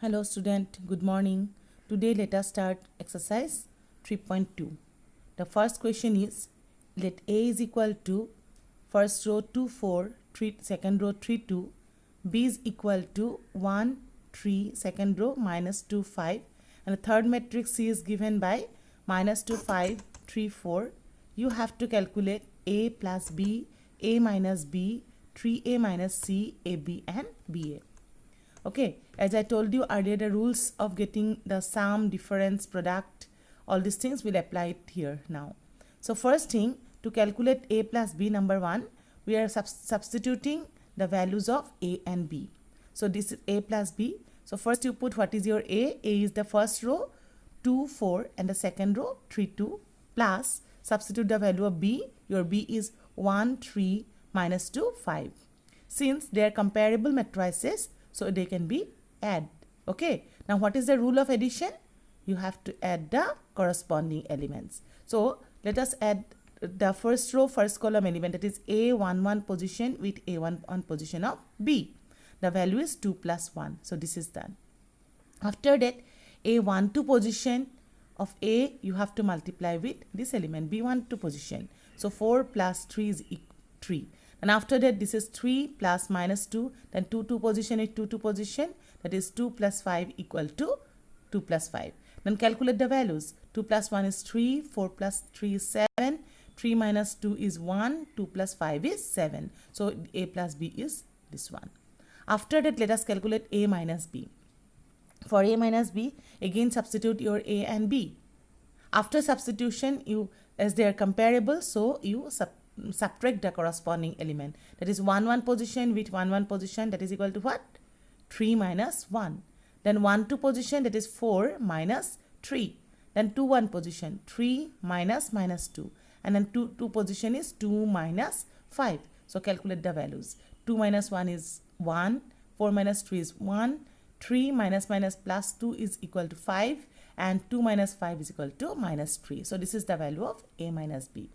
Hello student, good morning. Today let us start exercise 3.2. The first question is, let A is equal to first row 2, 4, second row 3, 2, B is equal to 1, 3, second row minus 2, 5, and the third matrix C is given by minus 2, 5, 3, 4. You have to calculate A plus B, A minus B, 3A minus C, AB and BA. Okay, as I told you earlier, the rules of getting the sum, difference, product, all these things will apply it here now. So first thing, to calculate A plus B, number 1, we are substituting the values of A and B. So this is A plus B. So first you put what is your A. A is the first row, 2, 4, and the second row, 3, 2, plus substitute the value of B. Your B is 1, 3, minus 2, 5. Since they are comparable matrices, so they can be add. Okay. Now what is the rule of addition? You have to add the corresponding elements. So let us add the first row, first column element, that is A11 position with A11 position of B. The value is 2 plus 1. So this is done. After that, A12 position of A you have to multiply with this element B12 position. So 4 plus 3 is 3. And after that, this is 3 plus minus 2. Then 2, 2 position is 2, 2 position. That is 2 plus 5 equal to 2 plus 5. Then calculate the values. 2 plus 1 is 3. 4 plus 3 is 7. 3 minus 2 is 1. 2 plus 5 is 7. So A plus B is this one. After that, let us calculate A minus B. For A minus B, again substitute your A and B. After substitution, as they are comparable, so you subtract the corresponding element. That is 1, 1 position with 1, 1 position, that is equal to what? 3 minus 1. Then 1, 2 position, that is 4 minus 3. Then 2, 1 position, 3 minus minus 2. And then 2, 2 position is 2 minus 5. So calculate the values. 2 minus 1 is 1. 4 minus 3 is 1. 3 minus minus plus 2 is equal to 5. And 2 minus 5 is equal to minus 3. So this is the value of A minus B.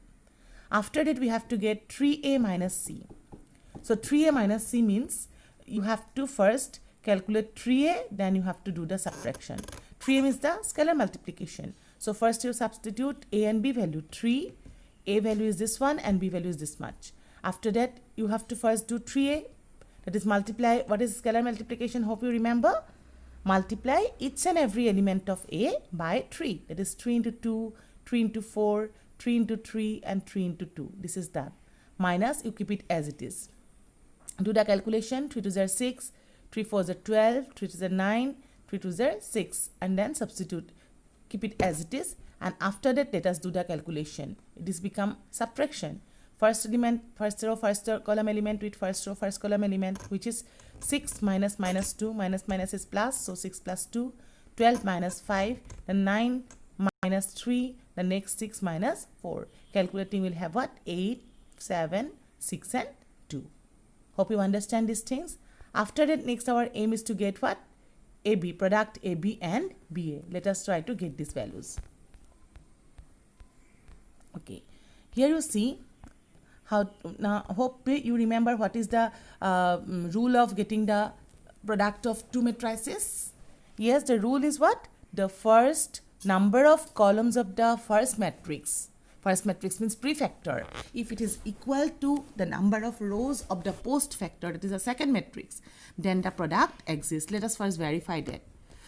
After that, we have to get 3A minus C. So 3A minus C means you have to first calculate 3A, then you have to do the subtraction. 3A means the scalar multiplication. So first you substitute A and B value. 3, A value is this one and B value is this much. After that, you have to first do 3A, that is multiply. What is scalar multiplication? Hope you remember. Multiply each and every element of A by 3. That is 3 into 2, 3 into 4, 3 into 3 and 3 into 2. This is done. Minus, you keep it as it is. Do the calculation. 3 2 are 6, 3 4 are 12, 3 2 are 9, 3 2 are 6, and then substitute. Keep it as it is, and after that let us do the calculation. It is become subtraction. First element, first row, first column element with first row, first column element, which is 6 minus minus 2, minus minus is plus, so 6 plus 2, 12 minus 5, then 9 minus 3, the next 6 minus 4. Calculating will have what? 8, 7, 6 and 2. Hope you understand these things. After that, next our aim is to get what? AB, product AB and BA. Let us try to get these values. Okay, here you see how, now hope you remember what is the rule of getting the product of two matrices. Yes, the rule is what? The first number of columns of the first matrix means prefactor. If it is equal to the number of rows of the post factor, that is a second matrix, then the product exists. Let us first verify that.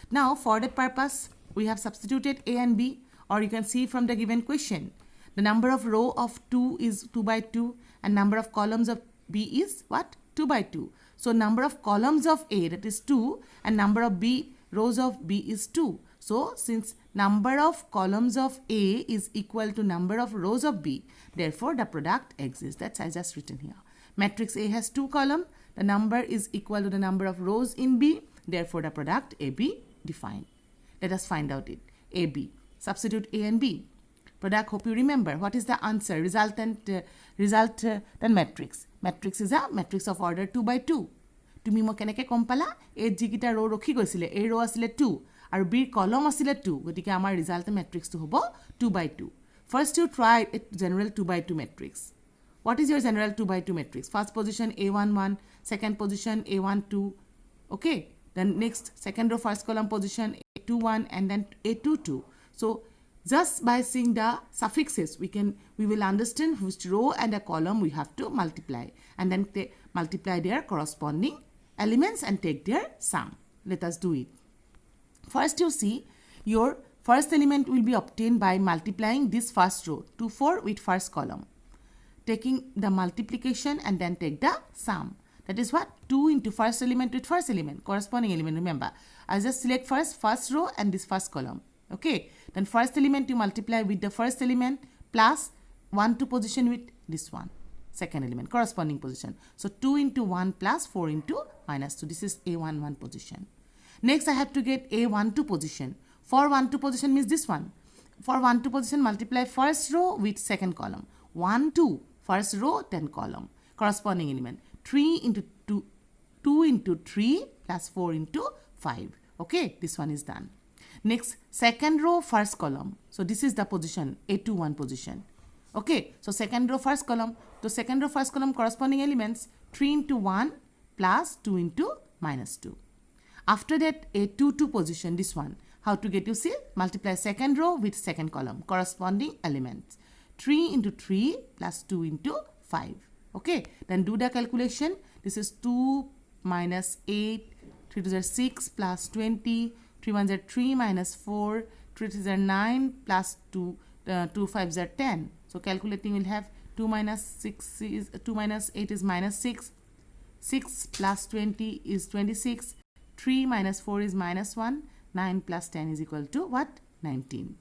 Now for that purpose, we have substituted A and B, or you can see from the given question. The number of row of 2 is 2 by 2 and number of columns of B is what? 2 by 2. So number of columns of A, that is 2, and number of B, rows of B is 2. So since number of columns of A is equal to number of rows of B, therefore the product exists. That's I just written here. Matrix A has 2 columns. The number is equal to the number of rows in B. Therefore the product AB defined. Let us find out it. AB. Substitute A and B. Product, hope you remember. What is the answer? Resultant matrix. Matrix is a matrix of order 2 by 2. তুমি মই কেনেকৈ কম পালা? এই যিকিটা ৰো ৰখি গৈছিলে, এই ৰো আছিলে 2 আৰু বিৰ কলম আছিলে 2, গতিকে আমাৰ ৰিজাল্ট মেট্ৰিক্সটো হ'ব 2 by 2. First you try a general 2 by 2 matrix. What is your general 2 by 2 matrix? First position A11, second position A12. Okay, Then next second row first column position A21 and then A22. So just by seeing the suffixes we will understand which row and a column we have to multiply, and then multiply their corresponding elements and take their sum. Let us do it. First, you see your first element will be obtained by multiplying this first row 24 with first column, taking the multiplication and then take the sum. That is what? 2 into first element with first element, corresponding element. Remember, I just select first row and this first column. Okay, then first element you multiply with the first element plus 1 to position with this one, second element, corresponding position. So 2 into 1 plus 4 into minus 2. This is A11 position. Next, I have to get A12 position. For 12 position means this one. For 12 position, multiply first row with second column. 1, 2, first row, then column, corresponding element. 3 into 2, 2 into 3 plus 4 into 5. Okay, this one is done. Next, second row, first column. So this is the position, A21 position. Okay, so second row, first column. So second row, first column corresponding elements, 3 into 1 plus 2 into minus 2. After that, A22 position, this one. How to get, you see? Multiply second row with second column, corresponding elements. 3 into 3 plus 2 into 5. Okay, then do the calculation. This is 2 minus 8, 3 to the 6 plus 20, 3 1s are 3 minus 4, 3 3s are 9 plus 2, 2 5s are 10. So calculating will have 2 minus 6 is 2 minus 8 is minus 6, 6 plus 20 is 26, 3 minus 4 is minus 1, 9 plus 10 is equal to what? 19.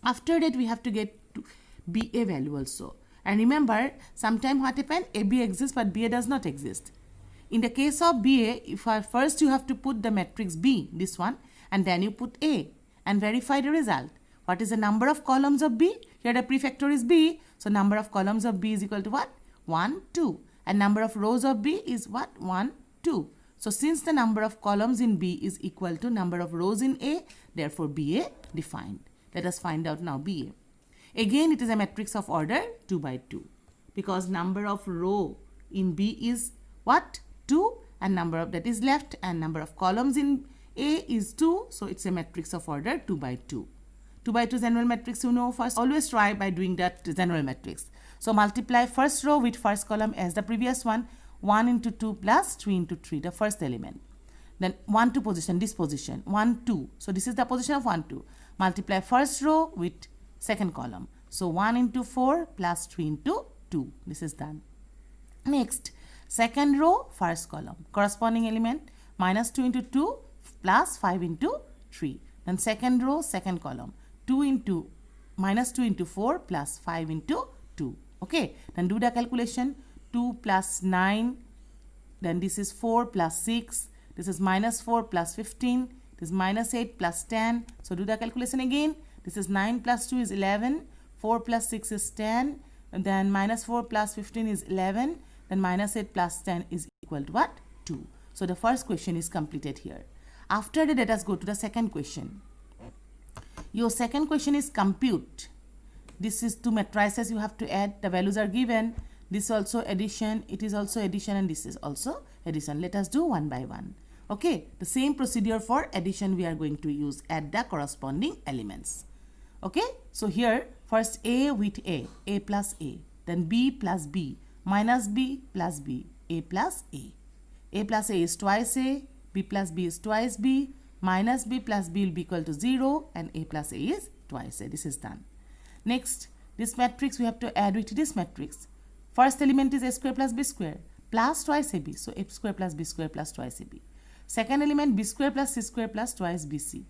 After that, we have to get to BA value also. And remember, sometime what happened? AB exists but BA does not exist. In the case of BA, first you have to put the matrix B, this one, and then you put A and verify the result. What is the number of columns of B? Here the prefactor is B. So number of columns of B is equal to what? 1, 2. And number of rows of B is what? 1, 2. So since the number of columns in B is equal to number of rows in A, therefore BA defined. Let us find out now BA. Again, it is a matrix of order 2 by 2. Because number of row in B is what? 2, and number of that is left, and number of columns in A is 2. So it's a matrix of order 2 by 2. 2 by 2 general matrix, you know, first always try by doing that general matrix. So multiply first row with first column as the previous one, 1 into 2 plus 3 into 3, the first element. Then 1 2 position, this position, 1 2. So this is the position of 1 2. Multiply first row with second column. So 1 into 4 plus 3 into 2. This is done. Next, second row, first column. Corresponding element, minus 2 into 2 plus 5 into 3. Then second row, second column. 2 into minus 2 into 4 plus 5 into 2. Okay, then do the calculation. 2 plus 9, then this is 4 plus 6, this is minus 4 plus 15, this is minus 8 plus 10. So do the calculation again. This is 9 plus 2 is 11, 4 plus 6 is 10, and then minus 4 plus 15 is 11, then minus 8 plus 10 is equal to what? 2. So the first question is completed here. After that, let us go to the second question. Your second question is compute. This is two matrices you have to add. The values are given. This also addition, it is also addition, and this is also addition. Let us do one by one. Okay, the same procedure for addition we are going to use. Add the corresponding elements. Okay, so here first A with A plus A, then B plus B, minus B plus B, A plus A. A plus A is twice A, B plus B is twice B, minus B plus B will be equal to 0, and A plus A is twice A. This is done. Next, this matrix we have to add with this matrix. First element is A square plus B square plus twice AB. So A square plus B square plus twice AB. Second element B square plus C square plus twice BC.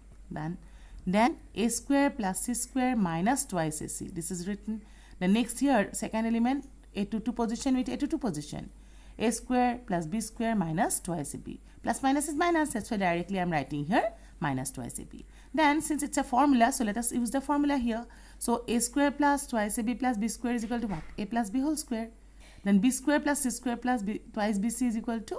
Then A square plus C square minus twice AC. This is written. The next here, second element A22 position with A22 position. A square plus B square minus twice AB. Plus minus is minus. That's why directly I am writing here minus twice AB. Then since it's a formula, so let us use the formula here. So A square plus twice AB plus B square is equal to what? A plus B whole square. Then B square plus C square plus B twice BC is equal to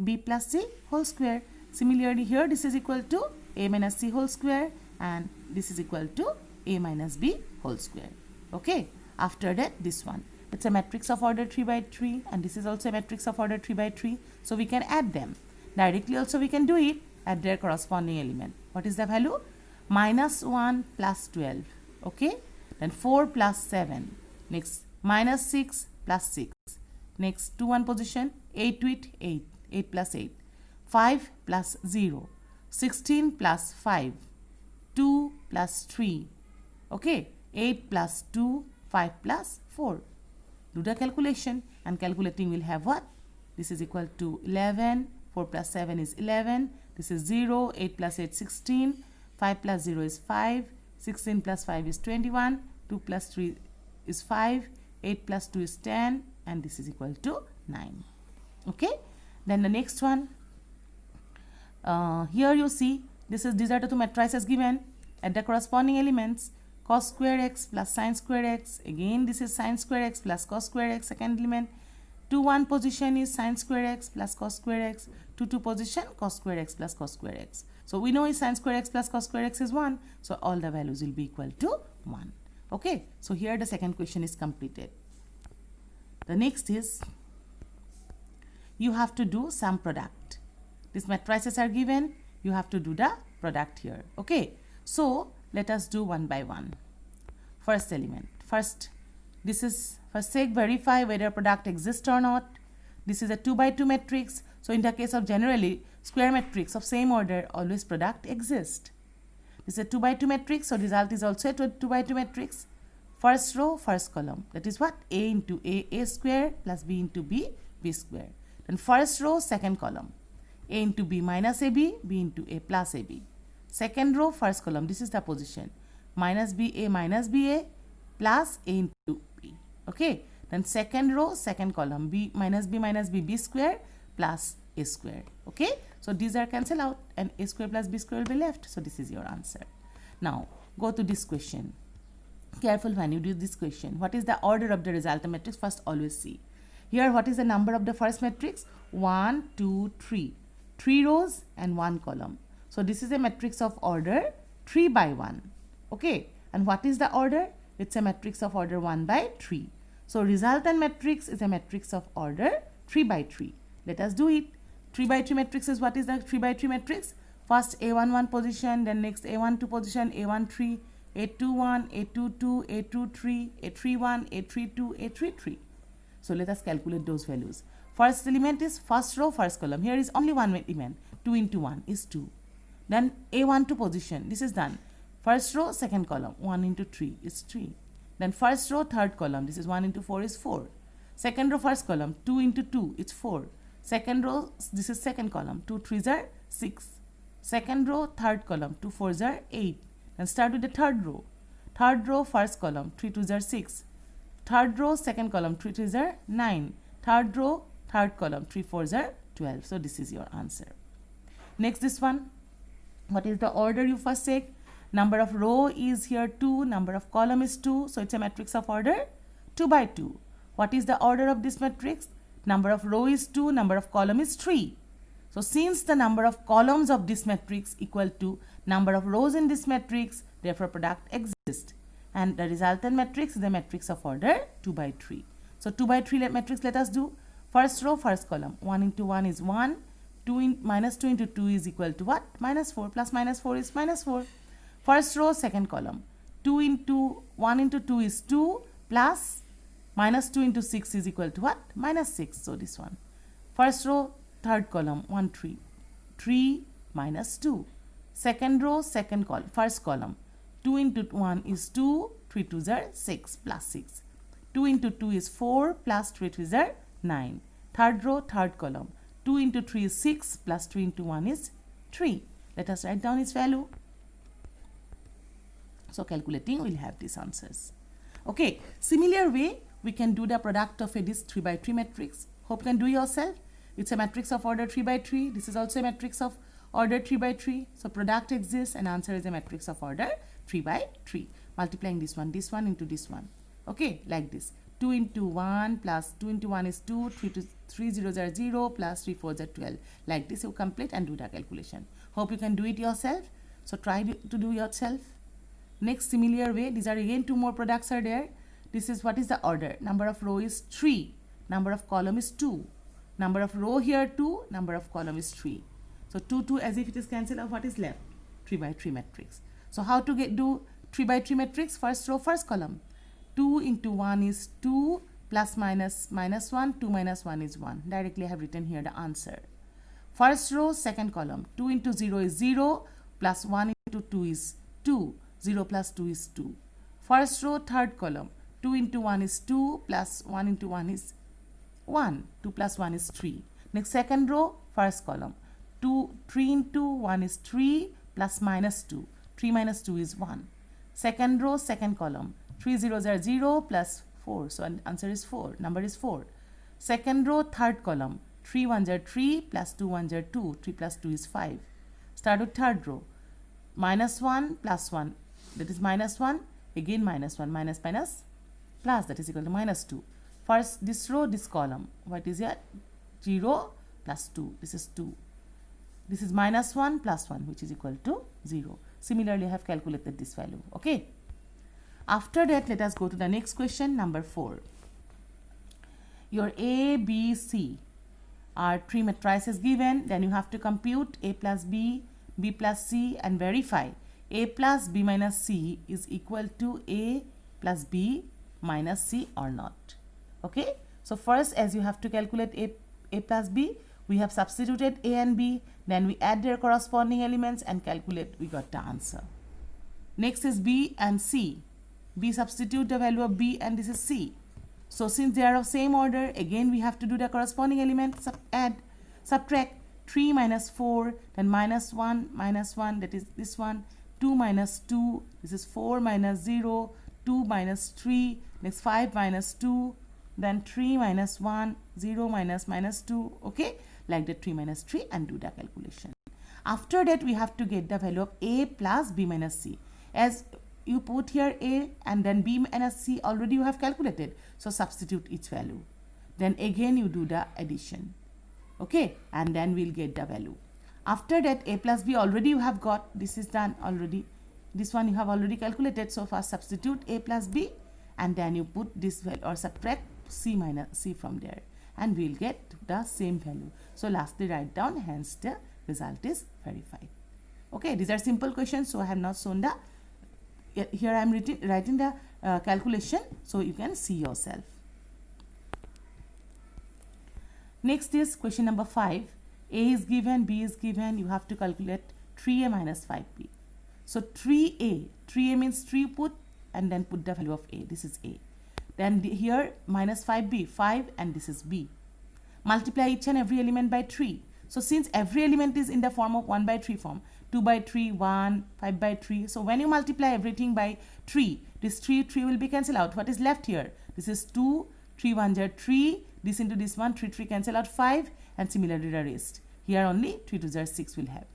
B plus C whole square. Similarly here this is equal to A minus C whole square, and this is equal to A minus B whole square. Okay. After that, this one. It's a matrix of order 3 by 3, and this is also a matrix of order 3 by 3. So we can add them. Directly also we can do it. at their corresponding element. What is the value? Minus 1 plus 12. Okay. Then 4 plus 7. Next minus 6 plus 6. Next to one position 8 with 8. 8 plus 8. 5 plus 0. 16 plus 5. 2 plus 3. Okay. 8 plus 2. 5 plus 4. Do the calculation, and calculating will have what? This is equal to 11. 4 plus 7 is 11. This is 0. 8 plus 8 16. 5 plus 0 is 5. 16 plus 5 is 21. 2 plus 3 is 5. 8 plus 2 is 10. And this is equal to 9. Okay. Then the next one. Here you see these are the two matrices given at the corresponding elements. Cos square x plus sin square x. Again this is sin square x plus cos square x, second element. To one position is sin square x plus cos square x. To two position cos square x plus cos square x. So we know is sin square x plus cos square x is 1. So all the values will be equal to 1. Okay. So here the second question is completed. The next is you have to do sum product. These matrices are given. You have to do the product here. Okay. So let us do one by one. First element. First, this is first check verify whether product exists or not. This is a 2 by 2 matrix. So in the case of generally square matrix of same order, always product exists. This is a 2 by 2 matrix. So result is also a 2 by 2 matrix. First row, first column. That is what? A into A square plus B into B square. Then first row, second column. A into B minus AB, B into A plus AB. Second row, first column. This is the position. Minus BA plus A into B. Okay. Then second row, second column. B minus B square plus A square. Okay. So these are cancelled out and A square plus B square will be left. So this is your answer. Now go to this question. Careful when you do this question. What is the order of the resultant matrix? First always see. Here what is the number of the first matrix? 1, 2, 3. 3 rows and 1 column. So this is a matrix of order 3 by 1. Okay. And what is the order? It's a matrix of order 1 by 3. So resultant matrix is a matrix of order 3 by 3. Let us do it. 3 by 3 matrix is what is the 3 by 3 matrix? First A11 position, then next A12 position, A13, A21, A22, A23, A31, A32, A33. So let us calculate those values. First element is first row, first column. Here is only one element. 2 into 1 is 2. Then A12 position. This is done. First row, second column. 1 into 3 is 3. Then first row, third column. This is 1 into 4 is 4. Second row, first column. 2 into 2 is 4. Second row, this is second column. 2 3s are 6. Second row, third column. 2 4s are 8. Then start with the third row. Third row, first column. 3 2s are 6. Third row, second column. 3 3s are 9. Third row, third column. 3 4s are 12. So this is your answer. Next, this one. What is the order you first check? Number of row is here 2. Number of column is 2. So it's a matrix of order 2 by 2. What is the order of this matrix? Number of row is 2. Number of column is 3. So since the number of columns of this matrix equal to number of rows in this matrix, therefore product exists. And the resultant matrix is the matrix of order 2 by 3. So 2 by 3 matrix let us do. First row, first column. 1 into 1 is 1. Minus 2 into 2 is equal to what? Minus 4. Plus minus 4 is minus 4. First row, second column. 1 into 2 is 2 plus minus 2 into 6 is equal to what? Minus 6. So this one. First row, third column. 1 3. 3 minus 2. Second row, second column. First column. 2 into 1 is 2. 3 2s are 6 plus 6. 2 into 2 is 4 plus 3 3s are 9. Third row, third column. 2 into 3 is 6 plus 3 into 1 is 3. Let us write down its value. So calculating, we'll have these answers. Okay, similar way we can do the product of this 3 by 3 matrix. Hope you can do yourself. It's a matrix of order 3 by 3. This is also a matrix of order 3 by 3. So product exists and answer is a matrix of order 3 by 3. Multiplying this one into this one. Okay, like this. 2 into 1 plus 2 into 1 is 2. 3 zeros are 0 plus 3 4s are 12. Like this you complete and do the calculation. Hope you can do it yourself. So try to do yourself. Next similar way, these are again 2 more products are there. This is what is the order. Number of row is 3. Number of column is 2. Number of row here 2. Number of column is 3. So 2, 2 as if it is cancelled out. What is left? 3 by 3 matrix. So how to do 3 by 3 matrix? First row, first column. 2 into 1 is 2 plus minus minus 1. 2 minus 1 is 1. Directly I have written here the answer. First row, second column. 2 into 0 is 0 plus 1 into 2 is 2. 0 plus 2 is 2. First row, third column. 2 into 1 is 2 plus 1 into 1 is 1. 2 plus 1 is 3. Next second row, first column. 3 into 1 is 3 plus minus 2. 3 minus 2 is 1. Second row, second column. 3 zeros are 0 plus 4. So answer is 4. Number is 4. Second row, third column. 3 ones are 3 plus 2 ones are 2. 3 plus 2 is 5. Start with third row. Minus 1 plus 1. That is minus 1. Again minus 1. Minus minus plus. That is equal to minus 2. First this row, this column. What is here? 0 plus 2. This is 2. This is minus 1 plus 1, which is equal to 0. Similarly, I have calculated this value. Okay. After that, let us go to the next question, number 4. Your A, B, C are 3 matrices given. Then you have to compute A plus B, B plus C and verify A plus B minus C is equal to A plus B minus C or not. Okay. So first, as you have to calculate A plus B, we have substituted A and B, then we add their corresponding elements and calculate, we got the answer. Next is B and C. B substitute the value of B and this is C. So since they are of same order, again we have to do the corresponding element, add, subtract 3 minus 4, then minus 1, that is this one, 2 minus 2, this is 4 minus 0, 2 minus 3, next 5 minus 2, then 3 minus 1, 0 minus minus 2, okay, like that 3 minus 3 and do the calculation. After that, we have to get the value of A plus B minus C. As you put here A and then B minus C, already you have calculated. So substitute each value. Then again you do the addition, okay, and then we'll get the value. After that, A plus B already you have got, this is done already. This one you have already calculated. So first substitute A plus B and then you put this value or subtract C minus C from there and we'll get the same value. So lastly write down, hence the result is verified. Okay, these are simple questions, so I have not shown the, here I am writing the calculation so you can see yourself. Next is question number 5. A is given, B is given, you have to calculate 3A minus 5B. So 3A means 3 put and then put the value of A, this is A. Then here minus 5B, 5 and this is B. Multiply each and every element by 3. So since every element is in the form of 1 by 3 form, 2 by 3, 1, 5 by 3. So when you multiply everything by 3, this 3 will be cancelled out. What is left here? This is 2, 3 1s are 3, this into this one, 3 cancel out 5 and similarly the rest. Here only 3 2s are 6 will have.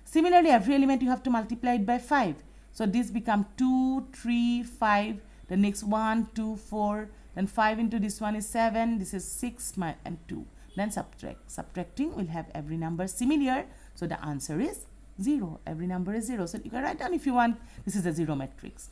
Similarly, every element you have to multiply it by 5. So this become 2, 3, 5. The next 1, 2, 4, then 5 into this one is 7, this is 6 and 2. Then subtracting will have every number similar. So the answer is 0. Every number is 0. So you can write down if you want. This is a 0 matrix.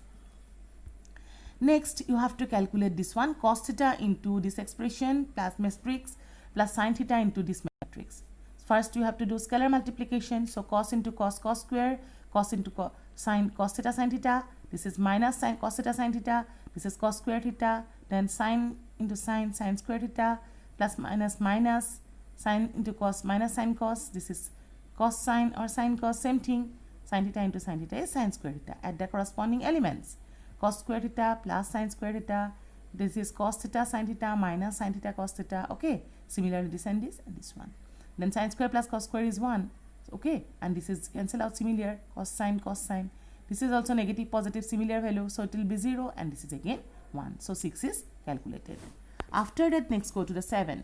Next, you have to calculate this one, cos theta into this expression plus matrix plus sin theta into this matrix. First, you have to do scalar multiplication. So cos into cos, cos square, cos into sin, cos theta, sin theta. This is minus sin, cos theta, sin theta. This is cos square theta. Then sin into sin, sin square theta. Plus minus minus, sin into cos, minus sin cos. This is cos sin or sin cos, same thing. Sin theta into sin theta is sin square theta. Add the corresponding elements. Cos square theta plus sin square theta. This is cos theta, sin theta minus sin theta, cos theta. Okay. Similarly, this and this one. Then sin square plus cos square is 1. Okay. And this is cancel out similar, cos sin, cos sin. This is also negative, positive, similar value. So it will be 0 and this is again 1. So 6 is calculated. After that, next go to the 7.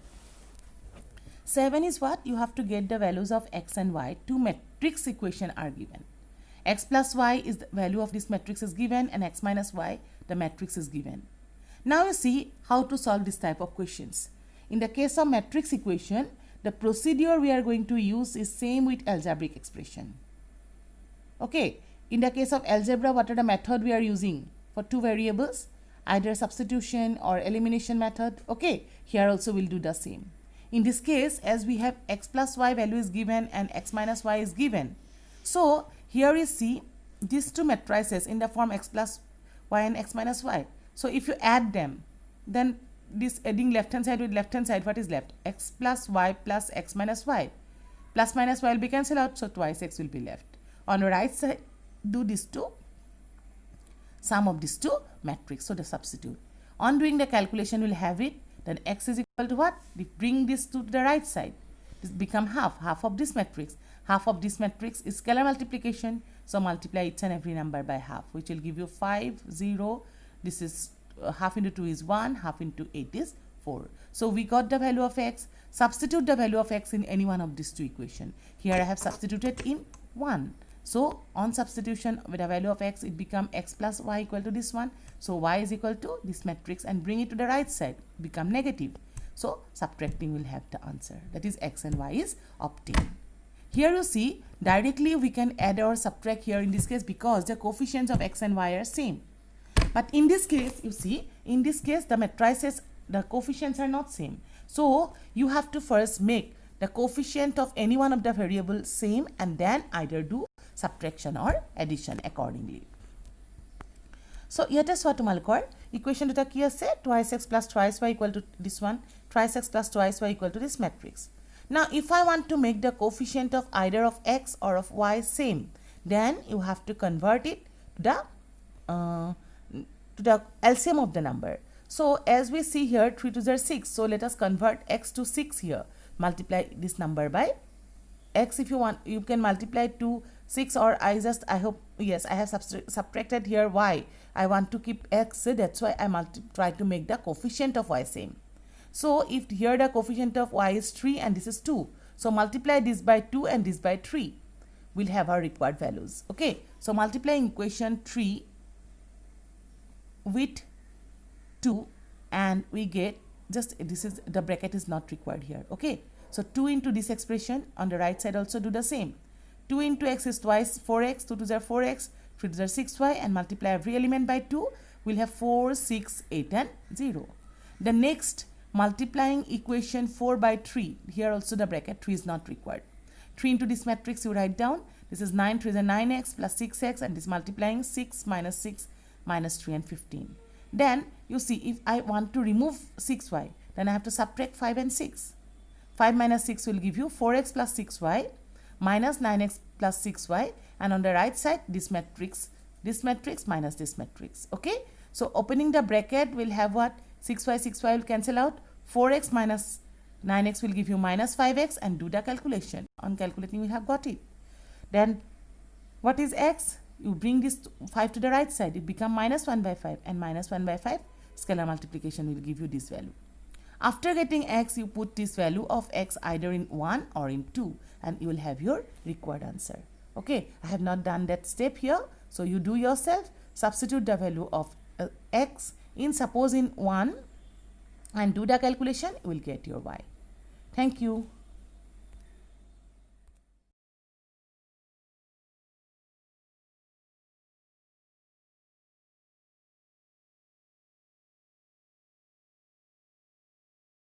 7 is what? You have to get the values of x and y. Two matrix equation are given. X plus y is the value of this matrix is given and x minus y, the matrix is given. Now you see how to solve this type of questions. In the case of matrix equation, the procedure we are going to use is same with algebraic expression. Okay. In the case of algebra, what are the method we are using for two variables? Either substitution or elimination method. Okay. Here also we'll do the same. In this case, as we have x plus y value is given and x minus y is given, so here you see these two matrices in the form x plus y and x minus y. So if you add them, then this adding left hand side with left hand side, what is left? X plus y plus x minus y. Plus minus y will be cancelled out, so twice x will be left. On the right side, do these two, sum of these two matrix, so the substitute. On doing the calculation, we'll have it, then x is equal to what? We bring this to the right side. This become half of this matrix. Half of this matrix is scalar multiplication, so multiply each and every number by half, which will give you 5, 0. This is half into 2 is 1, half into 8 is 4. So we got the value of x. Substitute the value of x in any one of these two equations. Here I have substituted in 1. So on substitution with the value of x, it become x plus y equal to this one. So y is equal to this matrix and bring it to the right side, become negative. So subtracting will have the answer, that is x and y is obtained. Here you see directly we can add or subtract here in this case because the coefficients of x and y are same. But in this case, you see, in this case the matrices, the coefficients are not same. So you have to first make the coefficient of any one of the variables same and then either do subtraction or addition accordingly. So ইয়াতে চোৱা তোমালোকৰ equation দুটা কি আছে, twice x plus twice y equal to this one, twice x plus twice y equal to this matrix. Now if I want to make the coefficient of either of x or of y same, then you have to convert it to the LCM of the number. So as we see here, 3 to the 6, so let us convert x to 6 here. Multiply this number by x. If you want, you can multiply to 6, or I hope, yes, I have subtracted here y. I want to keep x, so that's why I try to make the coefficient of y same. So if here the coefficient of y is 3 and this is 2, so multiply this by 2 and this by 3, we'll have our required values. Okay, so multiplying equation 3 with 2 and we get just, this is the bracket is not required here. Okay, so 2 into this expression on the right side also do the same. 2 into x is twice 4x, 2 to the 4x, 3 to the 6y, and multiply every element by 2, we'll have 4, 6, 8 and 0. The next, multiplying equation 4 by 3, here also the bracket 3 is not required. 3 into this matrix you write down, this is 9, 3 is a 9x plus 6x, and this multiplying 6 minus 3 and 15. Then you see, if I want to remove 6y, then I have to subtract 5 and 6. 5 minus 6 will give you 4x plus 6y minus 9x plus 6y, and on the right side this matrix minus this matrix. Okay, so opening the bracket will have what? 6y will cancel out, 4x minus 9x will give you minus 5x, and do the calculation. On calculating we have got it. Then what is x? You bring this 5 to the right side, it become minus 1 by 5, and minus 1 by 5 scalar multiplication will give you this value. After getting x, you put this value of x either in 1 or in 2, and you will have your required answer. Okay, I have not done that step here, so you do yourself. Substitute the value of x in, suppose in 1, and do the calculation, you will get your y. Thank you.